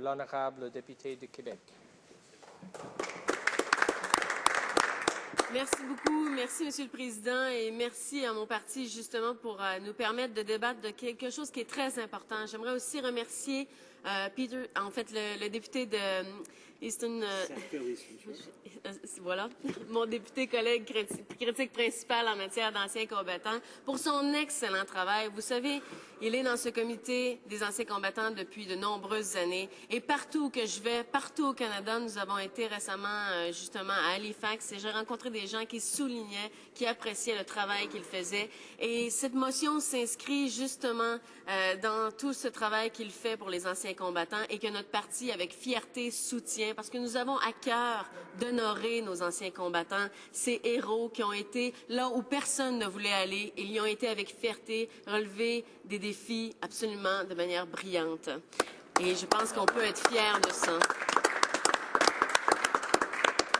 l'honorable député de Québec. Merci beaucoup. Merci, Monsieur le Président, et merci à mon parti, justement, pour nous permettre de débattre de quelque chose qui est très important. J'aimerais aussi remercier Peter, en fait, le député de Easton... voilà, mon député collègue critique principal en matière d'anciens combattants, pour son excellent travail. Vous savez, il est dans ce comité des anciens combattants depuis de nombreuses années. Et partout que je vais, partout au Canada, nous avons été récemment, justement, à Halifax, et j'ai rencontré des gens qui soulignaient, qui appréciaient le travail qu'il faisait. Et cette motion s'inscrit justement dans tout ce travail qu'il fait pour les anciens combattants et que notre parti, avec fierté, soutient, parce que nous avons à cœur d'honorer nos anciens combattants, ces héros qui ont été là où personne ne voulait aller. Ils y ont été avec fierté, relever des défis absolument de manière brillante. Et je pense qu'on peut être fiers de ça.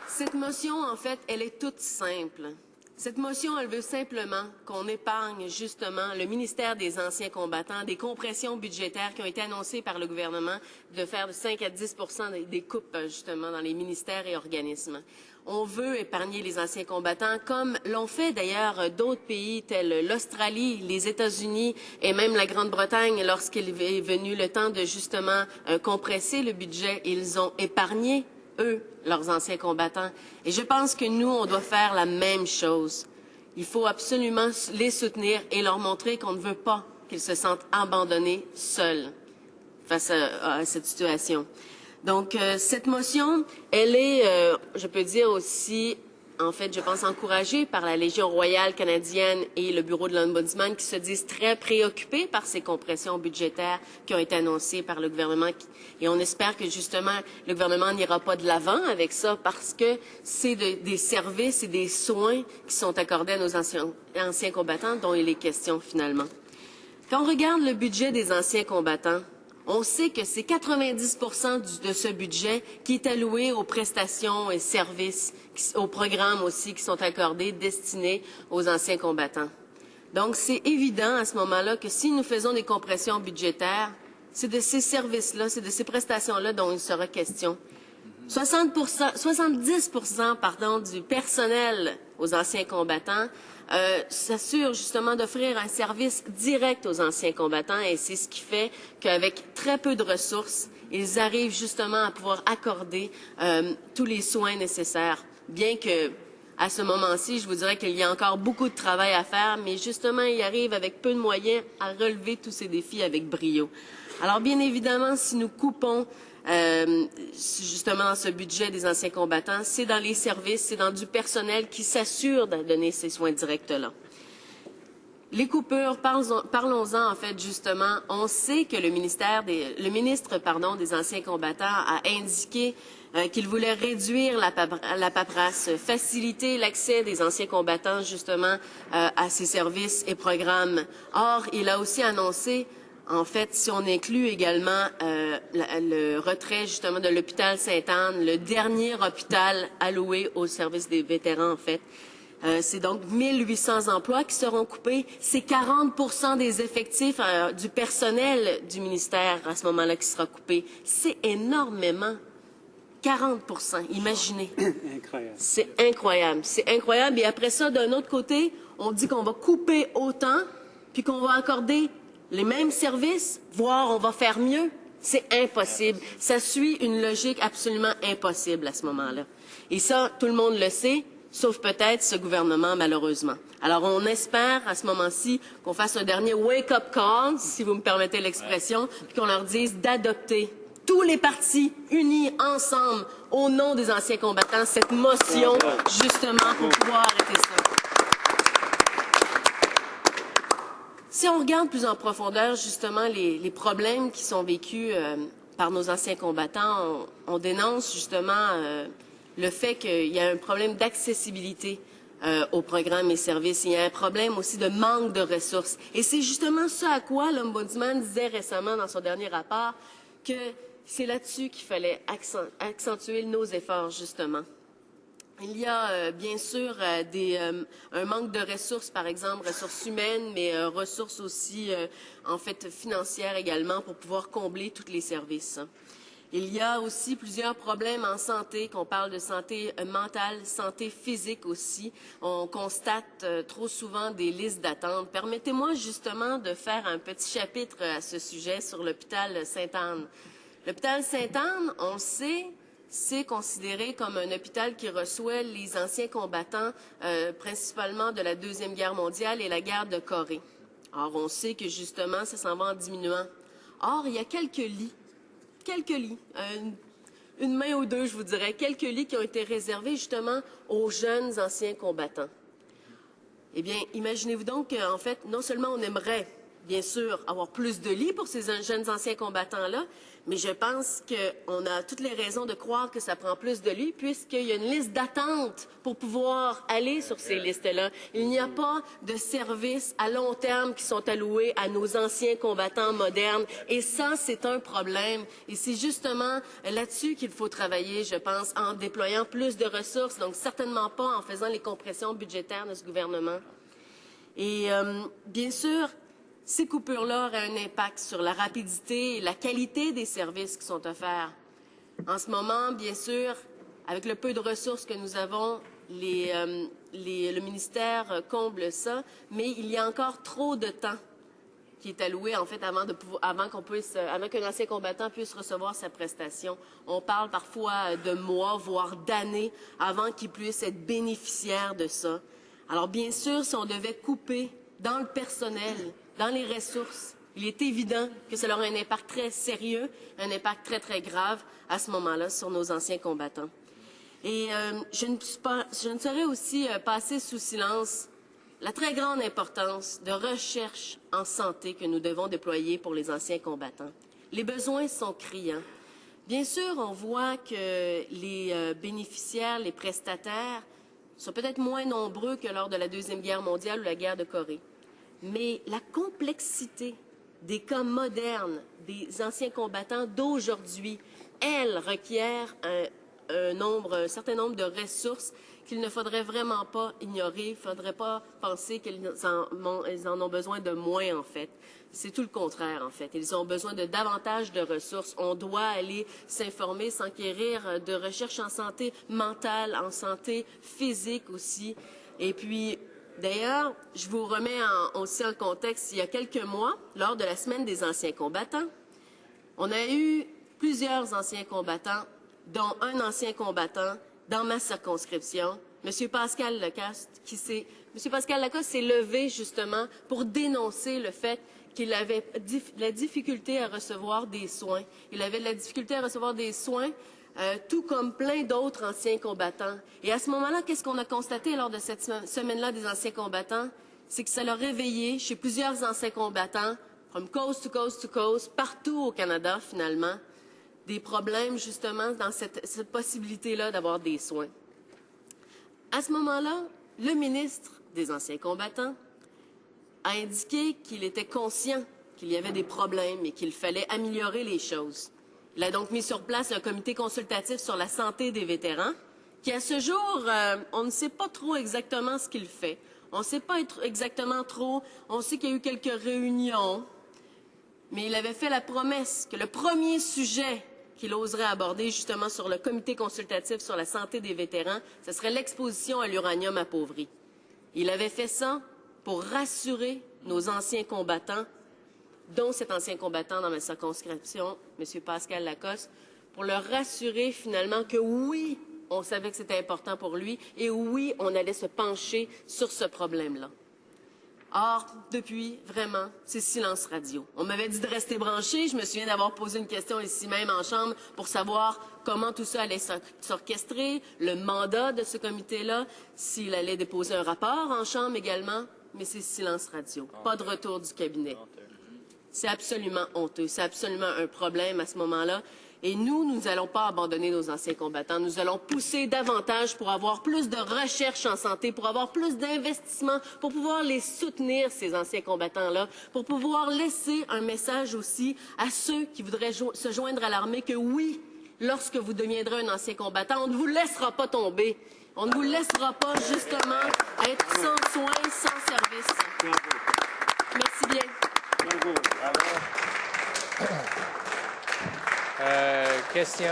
Cette motion, en fait, elle est toute simple. Cette motion, elle veut simplement qu'on épargne justement le ministère des anciens combattants des compressions budgétaires qui ont été annoncées par le gouvernement de faire de 5 à 10 des coupes justement dans les ministères et organismes. On veut épargner les anciens combattants comme l'ont fait d'ailleurs d'autres pays tels l'Australie, les États-Unis et même la Grande-Bretagne lorsqu'il est venu le temps de justement compresser le budget. Ils ont épargné eux, leurs anciens combattants. Et je pense que nous, on doit faire la même chose. Il faut absolument les soutenir et leur montrer qu'on ne veut pas qu'ils se sentent abandonnés seuls face à cette situation. Donc, cette motion, elle est, je peux dire aussi, en fait, je pense encouragée par la Légion royale canadienne et le Bureau de l'Ombudsman qui se disent très préoccupés par ces compressions budgétaires qui ont été annoncées par le gouvernement. Et on espère que, justement, le gouvernement n'ira pas de l'avant avec ça parce que c'est des services et des soins qui sont accordés à nos anciens combattants dont il est question finalement. Quand on regarde le budget des anciens combattants, on sait que c'est 90 de ce budget qui est alloué aux prestations et services, aux programmes aussi qui sont accordés, destinés aux anciens combattants. Donc, c'est évident à ce moment-là que si nous faisons des compressions budgétaires, c'est de ces services-là, c'est de ces prestations-là dont il sera question. 70 du personnel aux anciens combattants s'assure justement d'offrir un service direct aux anciens combattants et c'est ce qui fait qu'avec très peu de ressources, ils arrivent justement à pouvoir accorder tous les soins nécessaires. Bien que, à ce moment-ci, je vous dirais qu'il y a encore beaucoup de travail à faire, mais justement, ils arrivent avec peu de moyens à relever tous ces défis avec brio. Alors, bien évidemment, si nous coupons justement dans ce budget des anciens combattants, c'est dans les services, c'est dans du personnel qui s'assure de donner ces soins directs-là. Les coupures, parlons-en en fait justement. On sait que le ministre des anciens combattants a indiqué qu'il voulait réduire la paperasse, faciliter l'accès des anciens combattants justement à ces services et programmes. Or, il a aussi annoncé en fait, si on inclut également le retrait justement de l'hôpital Sainte-Anne, le dernier hôpital alloué au service des vétérans, en fait, c'est donc 1800 emplois qui seront coupés. C'est 40 des effectifs du personnel du ministère à ce moment-là qui sera coupé. C'est énormément. 40 imaginez. Incroyable. C'est incroyable. C'est incroyable. Et après ça, d'un autre côté, on dit qu'on va couper autant, puis qu'on va accorder les mêmes services, voire on va faire mieux. C'est impossible. Ça suit une logique absolument impossible à ce moment-là. Et ça, tout le monde le sait, sauf peut-être ce gouvernement, malheureusement. Alors, on espère à ce moment-ci qu'on fasse un dernier wake-up call, si vous me permettez l'expression, puis qu'on leur dise d'adopter tous les partis unis ensemble au nom des anciens combattants cette motion, justement, pour pouvoir arrêter ça. Si on regarde plus en profondeur, justement, les problèmes qui sont vécus par nos anciens combattants, on dénonce justement le fait qu'il y a un problème d'accessibilité aux programmes et services. Il y a un problème aussi de manque de ressources. Et c'est justement ce à quoi l'Ombudsman disait récemment dans son dernier rapport, que c'est là-dessus qu'il fallait accentuer nos efforts, justement. Il y a bien sûr un manque de ressources, par exemple, ressources humaines, mais ressources aussi, en fait, financières également, pour pouvoir combler tous les services. Il y a aussi plusieurs problèmes en santé, qu'on parle de santé mentale, santé physique aussi. On constate trop souvent des listes d'attente. Permettez-moi justement de faire un petit chapitre à ce sujet sur l'hôpital Sainte-Anne. L'hôpital Sainte-Anne, on le sait, c'est considéré comme un hôpital qui reçoit les anciens combattants, principalement de la Deuxième Guerre mondiale et la guerre de Corée. Or, on sait que justement, ça s'en va en diminuant. Or, il y a quelques lits, une main ou deux, je vous dirais, quelques lits qui ont été réservés justement aux jeunes anciens combattants. Eh bien, imaginez-vous donc qu'en fait, non seulement on aimerait, bien sûr, avoir plus de lits pour ces jeunes anciens combattants-là, mais je pense qu'on a toutes les raisons de croire que ça prend plus de lits, puisqu'il y a une liste d'attente pour pouvoir aller sur ces listes-là. Il n'y a pas de services à long terme qui sont alloués à nos anciens combattants modernes, et ça, c'est un problème. Et c'est justement là-dessus qu'il faut travailler, je pense, en déployant plus de ressources, donc certainement pas en faisant les compressions budgétaires de ce gouvernement. Et bien sûr, ces coupures-là auraient un impact sur la rapidité et la qualité des services qui sont offerts. En ce moment, bien sûr, avec le peu de ressources que nous avons, le ministère comble ça, mais il y a encore trop de temps qui est alloué, en fait, avant qu'un ancien combattant puisse recevoir sa prestation. On parle parfois de mois, voire d'années, avant qu'il puisse être bénéficiaire de ça. Alors, bien sûr, si on devait couper dans le personnel, dans les ressources, il est évident que ça aura un impact très sérieux, un impact très, très grave à ce moment-là sur nos anciens combattants. Et je ne saurais aussi passer sous silence la très grande importance de recherche en santé que nous devons déployer pour les anciens combattants. Les besoins sont criants. Bien sûr, on voit que les bénéficiaires, les prestataires, sont peut-être moins nombreux que lors de la Deuxième Guerre mondiale ou la guerre de Corée. Mais la complexité des cas modernes des anciens combattants d'aujourd'hui, elle requiert un certain nombre de ressources qu'il ne faudrait vraiment pas ignorer. Il ne faudrait pas penser qu'ils en ont besoin de moins, en fait. C'est tout le contraire, en fait. Ils ont besoin de davantage de ressources. On doit aller s'informer, s'enquérir de recherche en santé mentale, en santé physique aussi. Et puis, d'ailleurs, je vous remets aussi en contexte, il y a quelques mois, lors de la Semaine des anciens combattants, on a eu plusieurs anciens combattants, dont un ancien combattant dans ma circonscription, M. Pascal Lacoste, M. Pascal Lacoste s'est levé justement pour dénoncer le fait qu'il avait la difficulté à recevoir des soins. Il avait de la difficulté à recevoir des soins, tout comme plein d'autres anciens combattants. Et à ce moment-là, qu'est-ce qu'on a constaté lors de cette semaine-là des anciens combattants? C'est que ça l'a réveillé chez plusieurs anciens combattants, from coast to coast to coast, partout au Canada finalement, des problèmes justement dans cette possibilité-là d'avoir des soins. À ce moment-là, le ministre des anciens combattants a indiqué qu'il était conscient qu'il y avait des problèmes et qu'il fallait améliorer les choses. Il a donc mis sur place un comité consultatif sur la santé des vétérans qui, à ce jour, on ne sait pas trop exactement ce qu'il fait. On ne sait pas exactement trop. On sait qu'il y a eu quelques réunions, mais il avait fait la promesse que le premier sujet qu'il oserait aborder justement sur le comité consultatif sur la santé des vétérans, ce serait l'exposition à l'uranium appauvri. Il avait fait ça pour rassurer nos anciens combattants, dont cet ancien combattant dans ma circonscription, M. Pascal Lacoste, pour leur rassurer finalement que oui, on savait que c'était important pour lui et oui, on allait se pencher sur ce problème-là. Or, depuis, vraiment, c'est silence radio. On m'avait dit de rester branché. Je me souviens d'avoir posé une question ici même en Chambre pour savoir comment tout ça allait s'orchestrer, le mandat de ce comité-là, s'il allait déposer un rapport en Chambre également, mais c'est silence radio. Pas de retour du cabinet. C'est absolument honteux. C'est absolument un problème à ce moment-là. Et nous n'allons pas abandonner nos anciens combattants. Nous allons pousser davantage pour avoir plus de recherche en santé, pour avoir plus d'investissements, pour pouvoir les soutenir, ces anciens combattants-là, pour pouvoir laisser un message aussi à ceux qui voudraient se joindre à l'armée que oui, lorsque vous deviendrez un ancien combattant, on ne vous laissera pas tomber. On ne vous laissera pas, justement, être sans soins, sans service. Merci bien. Question